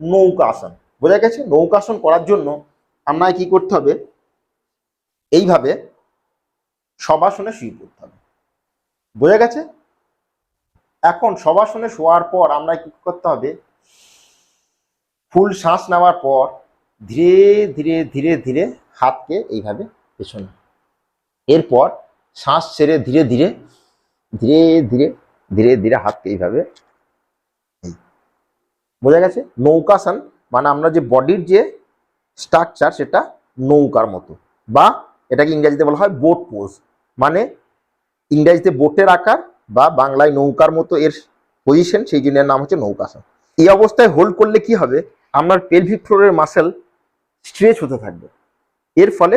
নৌকা আসন। বোঝা গেছে? নৌকাসন করার জন্য আপনাকে কি করতে হবে, এইভাবে শবাসনে শুয়ে পড়তে হবে। বোঝা গেছে? এখন শবাসনে শোয়ার পর আমরা কি করতে হবে, ফুল শ্বাস নেওয়ার পর ধীরে ধীরে ধীরে ধীরে হাতকে এইভাবে পেছনে, এরপর শ্বাস ছেড়ে ধীরে ধীরে ধীরে ধীরে ধীরে ধীরে হাতকে এইভাবে। বোঝা গেছে? নৌকাসন মানে আমরা যে বডির যে স্ট্রাকচার সেটা নৌকার মতো, বা এটাকে ইংরেজিতে বলা হয় বোট পোজ, মানে ইংরেজিতে বোটের আকার বা বাংলায় নৌকার মতো এর পজিশন, সেই জন্য নাম হচ্ছে নৌকাসন। এই অবস্থায় হোল্ড করলে কি হবে, আপনার পেলভিক ফ্লোরের মাসেল স্ট্রেচ হতে থাকবে, এর ফলে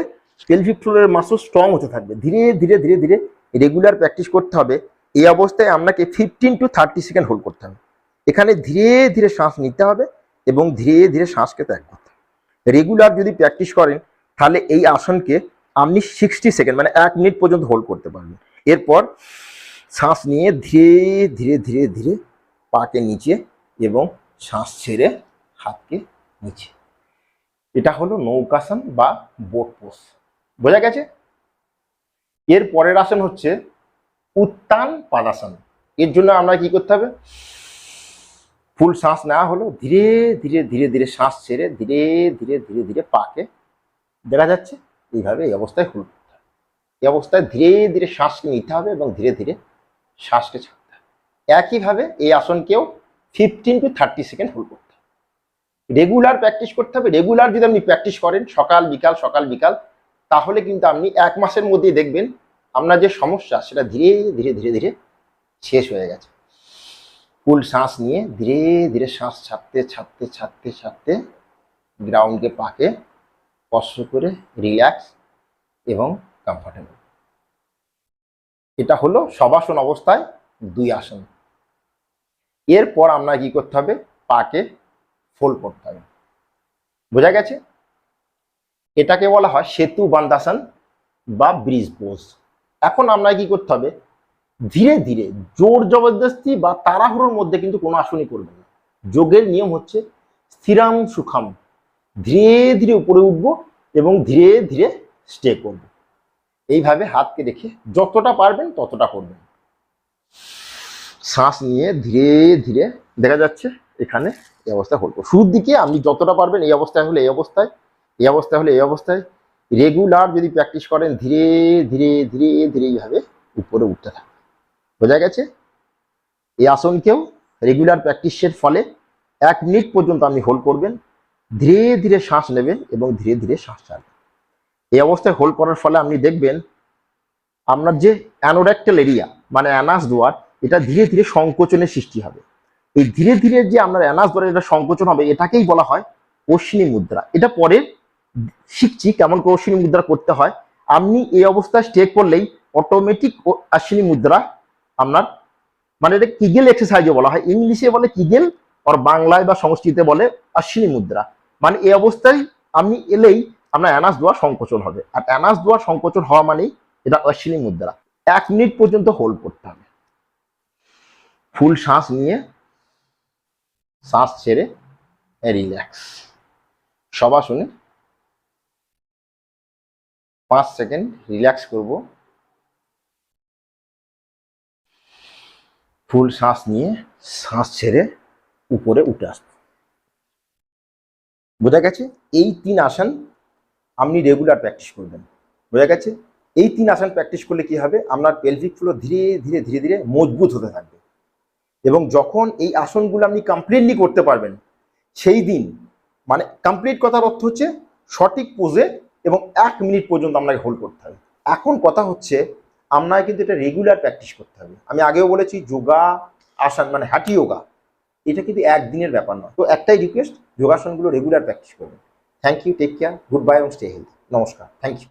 পেলভিক ফ্লোরের মাসল স্ট্রং হতে থাকবে। ধীরে ধীরে ধীরে ধীরে রেগুলার প্র্যাকটিস করতে হবে। এই অবস্থায় আপনাকে 15 to 30 সেকেন্ড হোল্ড করতে হবে। এখানে ধীরে ধীরে শ্বাস নিতে হবে এবং ধীরে ধীরে শ্বাসকে ত্যাগ করতে হবে। রেগুলার যদি প্র্যাকটিস করেন তাহলে এই আসনকে আপনি 60 সেকেন্ড মানে 1 মিনিট পর্যন্ত হোল্ড করতে পারবেন। এরপর শ্বাস নিয়ে ধীরে ধীরে ধীরে ধীরে পাকে নিচে এবং শ্বাস ছেড়ে হাতকে নিচে। এটা হলো নৌকাসন বা বোট পোজ। বোঝা গেছে? এর পরের আসন হচ্ছে উত্তান পাদাসন। এর জন্য আমরা কি করতে হবে, ফুল শ্বাস নেওয়া হলো, ধীরে ধীরে ধীরে ধীরে শ্বাস ছেড়ে ধীরে ধীরে ধীরে ধীরে পাকে, দেখা যাচ্ছে এইভাবে এই অবস্থায় হোল্ড করতে হবে। এই অবস্থায় ধীরে ধীরে শ্বাসকে নিতে হবে এবং ধীরে ধীরে শ্বাসকে ছাড়তে হবে। একইভাবে এই আসনকেও 15 to 30 সেকেন্ড হোল্ড করতে হবে। রেগুলার প্র্যাকটিস করতে হবে। রেগুলার যদি আপনি প্র্যাকটিস করেন সকাল বিকাল সকাল বিকাল, তাহলে কিন্তু আপনি 1 মাসের মধ্যেই দেখবেন আপনার যে সমস্যা সেটা ধীরে ধীরে ধীরে ধীরে শেষ হয়ে গেছে। ফুল শ্বাস নিয়ে ধীরে ধীরে শ্বাস ছাড়তে ছাড়তে ছাড়তে ছাড়তে গ্রাউন্ডকে পাকে স্পর্শ করে রিল্যাক্স এবং কমফর্টেবল। এটা হলো শবাসন অবস্থায় 2 আসন। এরপর আমরা কি করতে হবে, পাকে ফোল্ড করতে হবে। বোঝা গেছে? এটাকে বলা হয় সেতু বান্ধাসন বা ব্রিজ পোজ। এখন আমরা কি করতে হবে, ধীরে ধীরে জোর জবরদস্তি বা তাড়াহুড়োর মধ্যে কিন্তু কোনো আসনই করবেন না। যোগের নিয়ম হচ্ছে স্থিরাম সুখাম, ধীরে ধীরে উপরে উঠবো এবং ধীরে ধীরে স্টে করব। এইভাবে হাতকে রেখে যতটা পারবেন ততটা করবেন। শ্বাস নিয়ে ধীরে ধীরে, দেখা যাচ্ছে এখানে এই অবস্থায় হোল্ড করব। শুরুর দিকে আপনি যতটা পারবেন এই অবস্থায় হলে এই অবস্থায়, এই অবস্থায় হলে এই অবস্থায়, রেগুলার যদি প্র্যাকটিস করেন ধীরে ধীরে ধীরে ধীরে এইভাবে উপরে উঠতে থাকবে। বোঝা গেছে? এই আসনকেও রেগুলার প্র্যাকটিসের ফলে 1 মিনিট পর্যন্ত আপনি হোল্ড করবেন, ধীরে ধীরে শ্বাস নেবেন এবং ধীরে ধীরে শ্বাস ছাড়বেন। এই অবস্থায় হোল্ড করার ফলে আপনি দেখবেন আপনার যে অ্যানোরেক্টাল এরিয়া মানে অ্যানাস দুয়ার, এটা ধীরে ধীরে সংকোচনের সৃষ্টি হবে। এই ধীরে ধীরে যে আপনার অ্যানাস দুয়ারে এটা সংকোচন হবে, এটাকেই বলা হয় অশ্বিনী মুদ্রা। এটা পরে শিখছি কেমন করে অশ্বিনী মুদ্রা করতে হয়। আপনি এই অবস্থায় স্টে করলেই অটোমেটিক অশ্বিনী মুদ্রা আপনার, মানে এটা কিগেল এক্সারসাইজও বলা হয়, ইংলিশে বলে কিগেল, আর বাংলায় বা সংস্কৃতে বলে অশ্বিনী মুদ্রা। মানে এই অবস্থায় আপনি এলেই আপনার অ্যানাস দুয়ার সংকোচন হবে, আর অ্যানাস দুয়ার সংকোচন হওয়া মানেই এটা অশ্বিনী মুদ্রা। 1 মিনিট পর্যন্ত হোল্ড করতে হবে। ফুল শ্বাস নিয়ে শ্বাস ছেড়ে রিল্যাক্স। শবাসনে 5 সেকেন্ড রিল্যাক্স করব। ফুল শ্বাস নিয়ে শ্বাস ছেড়ে উপরে উঠে আসব। বোঝা গেছে? এই 3 আসন আপনি রেগুলার প্র্যাকটিস করবেন। বোঝা গেছে? এই 3 আসন প্র্যাকটিস করলে কি হবে, আপনার পেলভিক ফ্লোর ধীরে ধীরে ধীরে ধীরে মজবুত হতে থাকবে। এবং যখন এই আসনগুলো আপনি কমপ্লিটলি করতে পারবেন, সেই দিন মানে কমপ্লিট কথার অর্থ হচ্ছে সঠিক পোজে এবং 1 মিনিট পর্যন্ত আপনাকে হোল্ড করতে হবে। এখন কথা হচ্ছে আপনাকে কিন্তু এটা রেগুলার প্র্যাকটিস করতে হবে। আমি আগেও বলেছি যোগা আসন মানে হ্যাটি যোগা, এটা কিন্তু একদিনের ব্যাপার নয়। তো একটাই রিকোয়েস্ট, যোগাসনগুলো রেগুলার প্র্যাকটিস করবেন। Thank you, take care, good bye এবং স্টে হেলথি। নমস্কার, থ্যাংক ইউ।